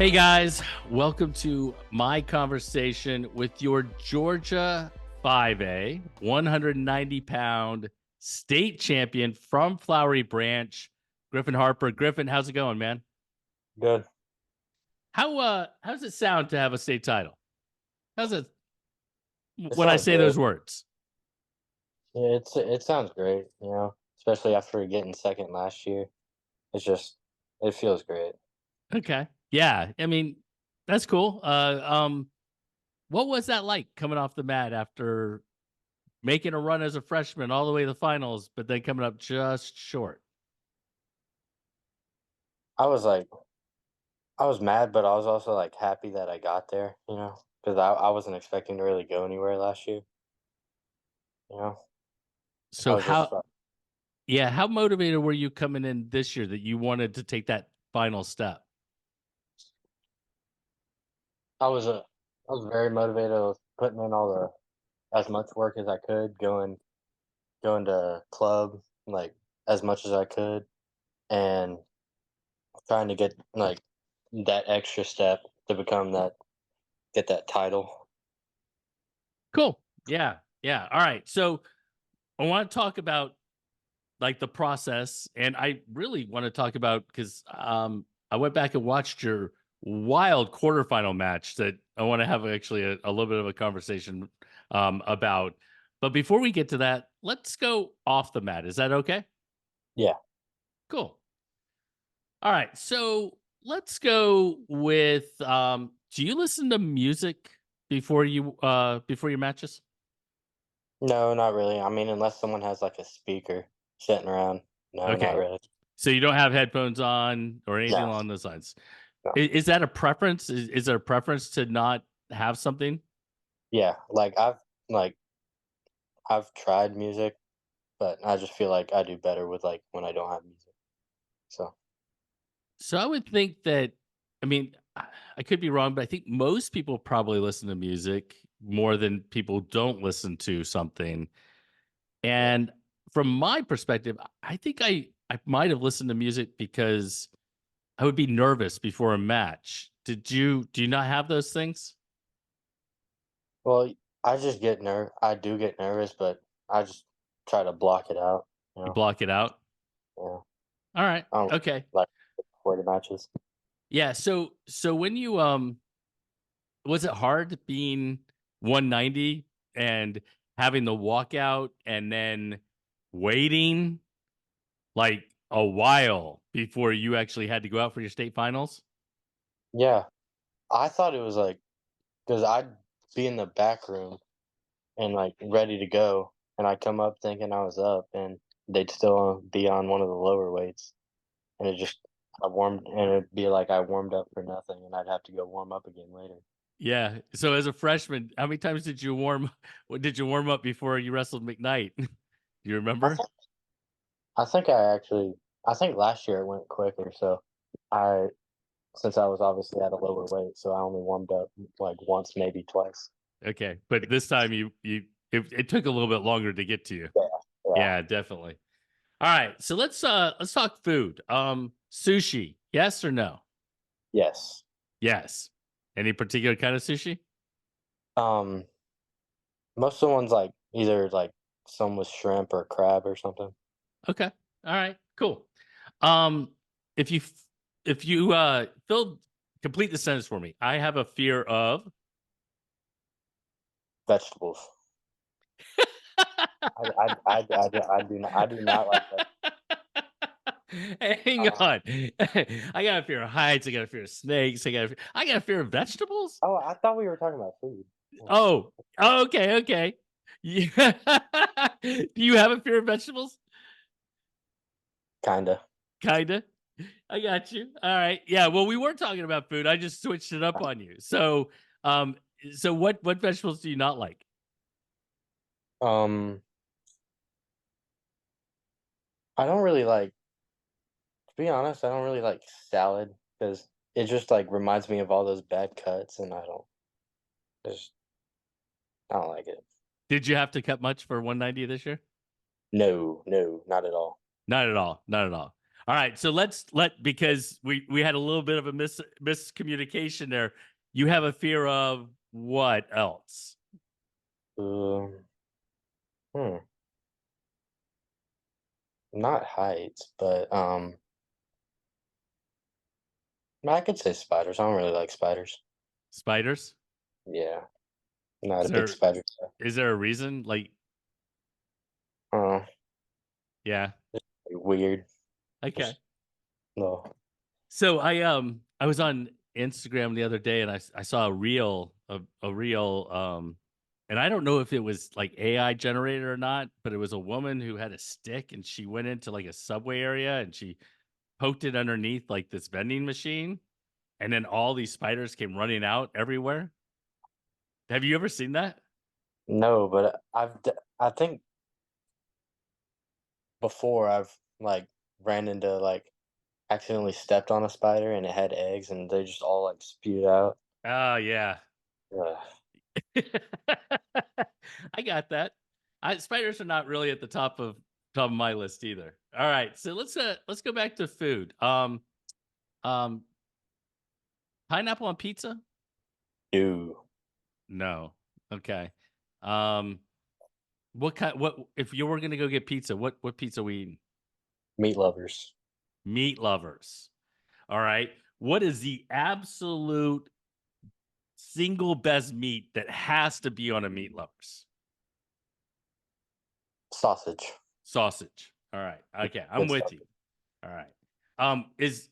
Hey guys, welcome to my conversation with your Georgia 5A, 190-pound state champion from Flowery Branch, Griffin Harper. Griffin, how's it going, man? Good. How does it sound to have a state title? How's it It when I sounds say great. those words? Yeah, it sounds great, especially after getting second last year. It feels great. Okay. Yeah, I mean, that's cool. What was that like coming off the mat after making a run as a freshman all the way to the finals, but then coming up just short? I was like, I was mad, but I was also like happy that I got there, because I wasn't expecting to really go anywhere last year. You know, I So was just how Yeah, how motivated were you coming in this year that you wanted to take that final step? I was I was very motivated. I was putting in all the as much work as I could, going to club like as much as I could, and trying to get like that extra step to become that get that title. Cool. Yeah. Yeah. All right. So I want to talk about like the process, and I really want to talk about because I went back and watched your wild quarterfinal match that I want to have actually a little bit of a conversation about. But before we get to that, let's go off the mat. Is that okay? Yeah. Cool. All right. So let's go with do you listen to music before your matches? No, not really. I mean, unless someone has like a speaker sitting around. No, not Okay. really. So you don't have headphones on or anything No, along those lines. no. Is that a preference? Is there a preference to not have something? Yeah, like I've tried music, but I just feel like I do better with like when I don't have music. So So I would think that I mean, I could be wrong, but I think most people probably listen to music more than people don't listen to something. yeah. And from my perspective, I think I might have listened to music because I would be nervous before a match. Do you not have those things? Well, I do get nervous, but I just try to block it out. You You know. block it out? Yeah. All right. I don't Okay. like before the matches. Yeah, so when you was it hard being 190 and having the walkout and then waiting like a while before you actually had to go out for your state finals? Yeah, I thought it was like because I'd be in the back room and like ready to go, and I come up thinking I was up, and they'd still be on one of the lower weights, and it'd be like I warmed up for nothing, and I'd have to go warm up again later. Yeah. So as a freshman, how many times did you warm what did you warm up before you wrestled McKnight? Do you I remember? think I think I think last year it went quicker, so I since I was obviously at a lower weight, so I only warmed up like once, maybe twice. Okay. But this time it took a little bit longer to get to you. Yeah, yeah, Yeah, definitely. All right. So let's talk food. Sushi, yes or no? yes. Yes. Any particular kind of sushi? Um, Most of the ones like either like some with shrimp or crab or something. Okay. All right. Cool. Um, if you f- if you Phil, complete the sentence for me. I have a fear of. Vegetables. I do not like that. Hang Uh, on. I got a fear of heights. I got a fear of snakes. I got a fear of vegetables. oh, I thought we were talking about food. Oh, Oh, okay, okay. Yeah. Do you have a fear of vegetables? kinda. Kinda. I got you. All right. Yeah. Well, we were talking about food. I just switched it up on you. Um, so what vegetables do you not like? Um, I don't really like to be honest, I don't really like salad because it just like reminds me of all those bad cuts, and just I don't like it. Did you have to cut much for 190 this year? No, no, not at all. Not at all. Not at all. All right, so because we had a little bit of a miscommunication there. You have a fear of what else? Um, hmm, not heights, but I could say spiders. I don't really like spiders. Spiders? Yeah, not Is a big there spider guy. is there a reason? Like, Uh, yeah, weird. okay. Just no. So I was on Instagram the other day and I saw a reel and I don't know if it was like AI generated or not, but it was a woman who had a stick and she went into like a subway area and she poked it underneath like this vending machine and then all these spiders came running out everywhere. Have you ever seen that? No, but I think before I've like ran into like accidentally stepped on a spider and it had eggs and they just all like spewed out. Oh yeah. Ugh. I got that. Spiders are not really at the top of my list either. All right, so let's go back to food. Um, pineapple on pizza? Ew. No. Okay. Um, what kind? What if you were gonna go get pizza? What pizza we eating? Meat lovers. Meat lovers. All right. What is the absolute single best meat that has to be on a meat lovers? Sausage. Sausage. All right. Okay, I'm Good with you. sausage. All right. Is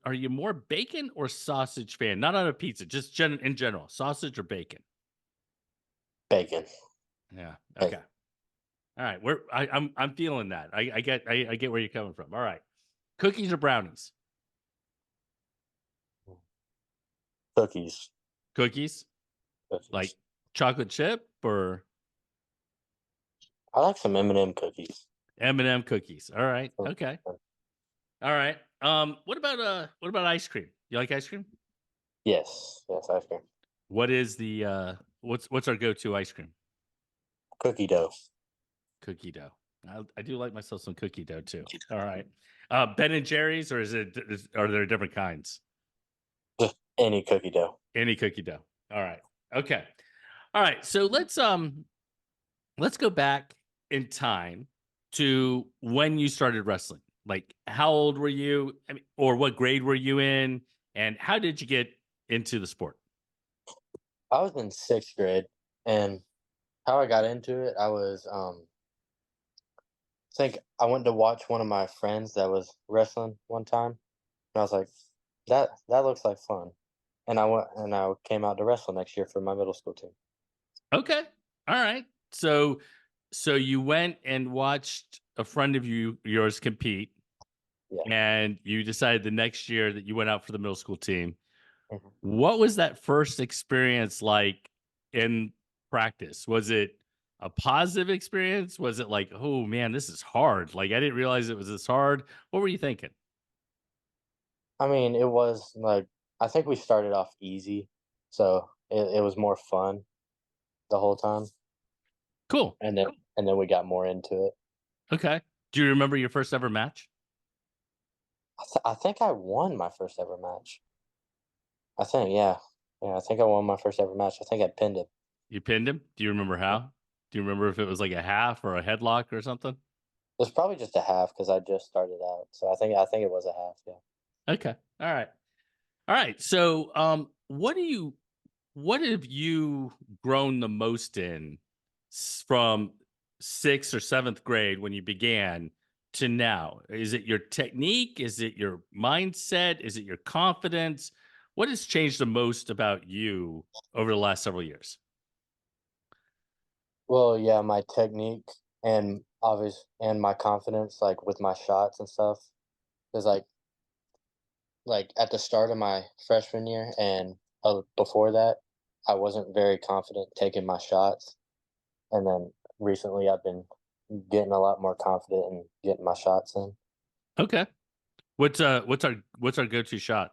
are you more bacon or sausage fan? Not on a pizza, just in general, sausage or bacon. Bacon. Yeah. Okay. Bacon. All right. I'm feeling that. I get where you're coming from. All right. Cookies or brownies? Cookies. Cookies, like Cookies. chocolate chip or I like some M&M cookies. M&M cookies. All right. Oh, Okay. All right. What about ice cream? You like ice cream? yes. Yes, ice cream. What is the what's our go-to ice cream? Cookie dough. Cookie dough. I do like myself some cookie dough too. All right. Ben and Jerry's, or are there different kinds? Just any cookie dough. Any cookie dough. All right. Okay. All right. So let's go back in time to when you started wrestling. Like, how old were you? I mean, or what grade were you in? And how did you get into the sport? I was in sixth grade, and how I got into it, I think I went to watch one of my friends that was wrestling one time, and I was like, that looks like fun. And I came out to wrestle next year for my middle school team. Okay. All right. So you went and watched a friend of yours compete, Yeah. and you decided the next year that you went out for the middle school team. Mhm. What was that first experience like in practice? Was it a positive experience? Was it like, oh man, this is hard? Like I didn't realize it was this hard. What were you thinking? I mean, it was like I think we started off easy, so it was more fun the whole time, Cool. and then we got more into it. Okay. Do you remember your first ever match? I think I won my first ever match. I think, yeah, yeah. I think I won my first ever match. I think I pinned him. You pinned him? Do you remember how? Do you remember if it was like a half or a headlock or something? It was probably just a half because I just started out, so I think it was a half. Yeah. Okay. All right. All right. So, what have you grown the most in from sixth or seventh grade when you began to now? Is it your technique? Is it your mindset? Is it your confidence? What has changed the most about you over the last several years? Well, yeah, my technique and and my confidence, like with my shots and stuff, is like at the start of my freshman year and before that, I wasn't very confident taking my shots, and then recently I've been getting a lot more confident in getting my shots in. Okay. What's our go-to shot?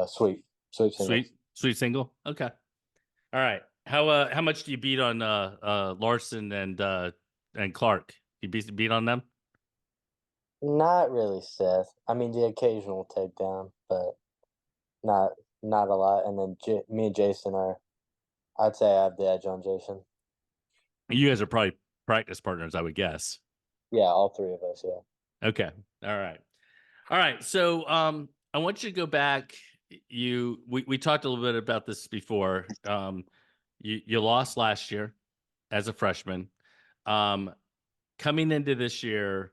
Sweep Sweet singles. sweet single? Okay. All right. How much do you beat on Larson and Clark? You beat on them? Not really Seth. I mean, the occasional takedown, but not not a lot. And then me and Jason are. I'd say I have the edge on Jason. You guys are probably practice partners, I would guess. Yeah, all three of us. Yeah. Okay. All right. All right. So I want you to go back. We talked a little bit about this before. You lost last year as a freshman. Um, coming into this year,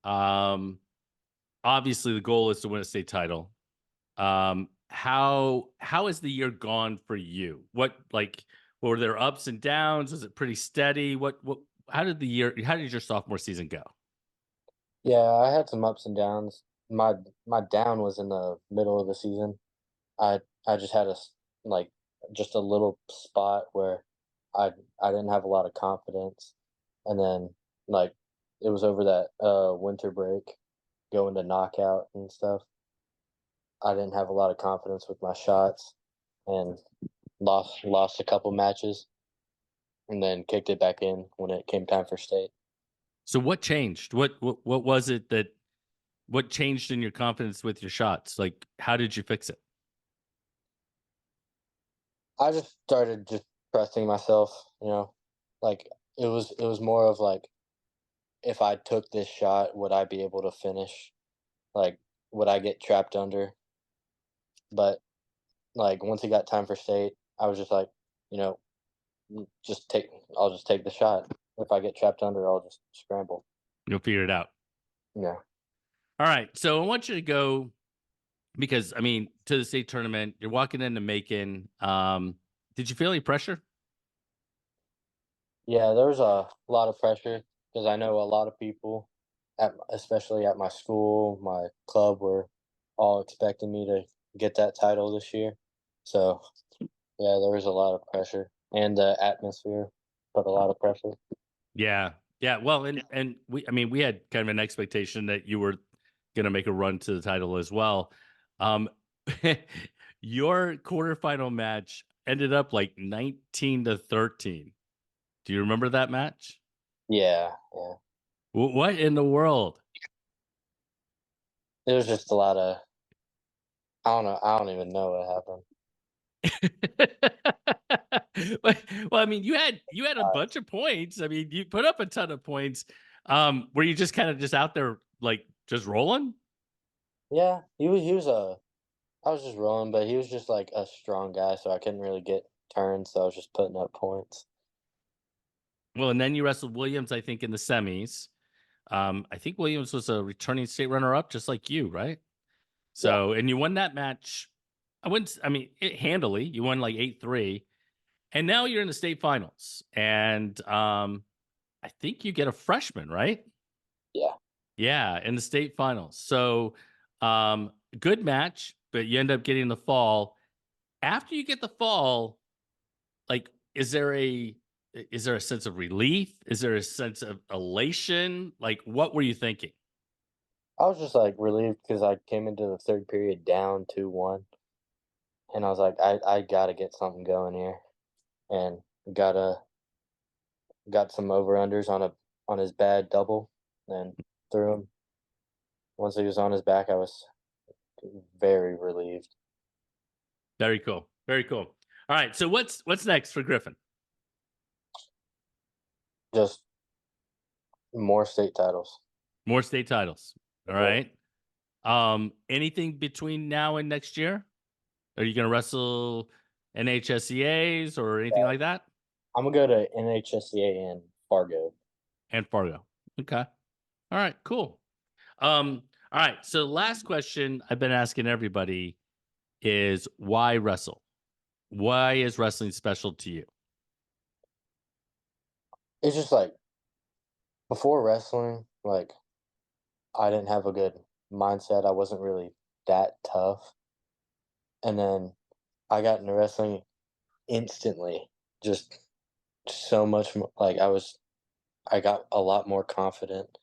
obviously the goal is to win a state title. How has the year gone for you? What like were there ups and downs? Was it pretty steady? What how did your sophomore season go? Yeah, I had some ups and downs. My down was in the middle of the season. I just had like just a little spot where I I didn't have a lot of confidence, and then like it was over that winter break, going to knockout and stuff. I didn't have a lot of confidence with my shots, and lost a couple matches, and then kicked it back in when it came time for state. So what changed? What was it that what changed in your confidence with your shots? Like how did you fix it? I just started just trusting myself, like it was more of like if I took this shot, would I be able to finish? Like, would I get trapped under? But like once it got time for state, I was just like, you know, I'll just take the shot. If I get trapped under, I'll just scramble. You'll figure it out. Yeah. All right. So I want you to go because I mean to the state tournament, you're walking into Macon. Did you feel any pressure? Yeah, there was a lot of pressure because I know a lot of people, especially at my school, my club, were all expecting me to get that title this year. So yeah, there was a lot of pressure, and the atmosphere put a lot of pressure. Yeah. Yeah. Well, and we I mean we had kind of an expectation that you were gonna make a run to the title as well. Um your quarterfinal match ended up like 19-13. Do you remember that match? Yeah, yeah. What in the world? It was just a lot of I don't know. I don't even know what happened. Well, I mean, you had a Uh, bunch of points. I mean, you put up a ton of points. Were you just kind of just out there like just rolling? yeah, he was a. I was just rolling, but he was just like a strong guy, so I couldn't really get turns. So I was just putting up points. Well, and then you wrestled Williams, I think, in the semis. I think Williams was a returning state runner-up, just like you, right? Yeah, So, and you won that match. I mean, handily. You won like 8-3, and now you're in the state finals. And I think you get a freshman, right? yeah. Yeah, in the state finals. So, good match, but you end up getting the fall. After you get the fall, like, is there a sense of relief? Is there a sense of elation? Like, what were you thinking? I was just like relieved because I came into the third period down 2-1, and I was like, I gotta get something going here, and got some over unders on his bad double, and threw him. Once he was on his back, I was very relieved. Very cool. Very cool. All right. So what's next for Griffin? Just more state titles. More state titles. All Yeah, right. Anything between now and next year? Are you going to wrestle NHSEAs or anything yeah. like that? I'm gonna go to NHSCA in Fargo. And Fargo. Okay. All right. Cool. All right. So last question I've been asking everybody is why wrestle? Why is wrestling special to you? It's just like before wrestling, like I didn't have a good mindset. I wasn't really that tough. And then I got into wrestling instantly. Just so much more like I got a lot more confident,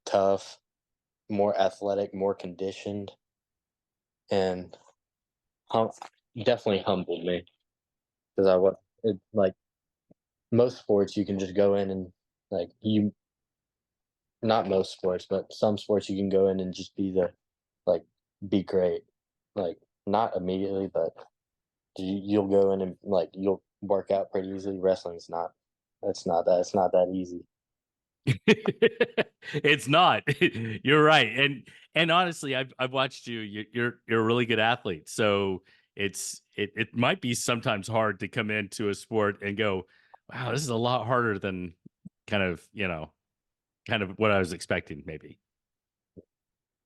tough, more athletic, more conditioned, and hum- definitely humbled me because like most sports you can just go in and like not most sports, but some sports you can go in and just like, be great. Like, not immediately, but you'll go in and, like, you'll work out pretty easily. Wrestling's not. It's not that easy. It's not. You're right. And honestly, I've watched you. You're a really good athlete. So it might be sometimes hard to come into a sport and go, wow, this is a lot harder than kind of, kind of what I was expecting, maybe.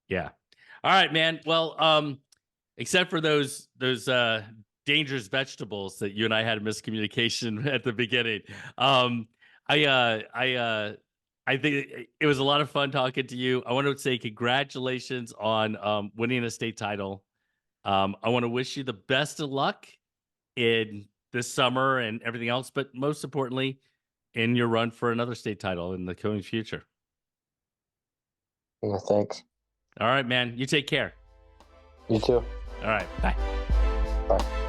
Yeah. All right, man. Well, except for those dangerous vegetables that you and I had a miscommunication at the beginning. Um, I uh I uh I think it was a lot of fun talking to you. I want to say congratulations on winning a state title. I want to wish you the best of luck in this summer and everything else, but most importantly, in your run for another state title in the coming future. Yeah, thanks. All right, man. You take care. You too. All right. Bye. Bye.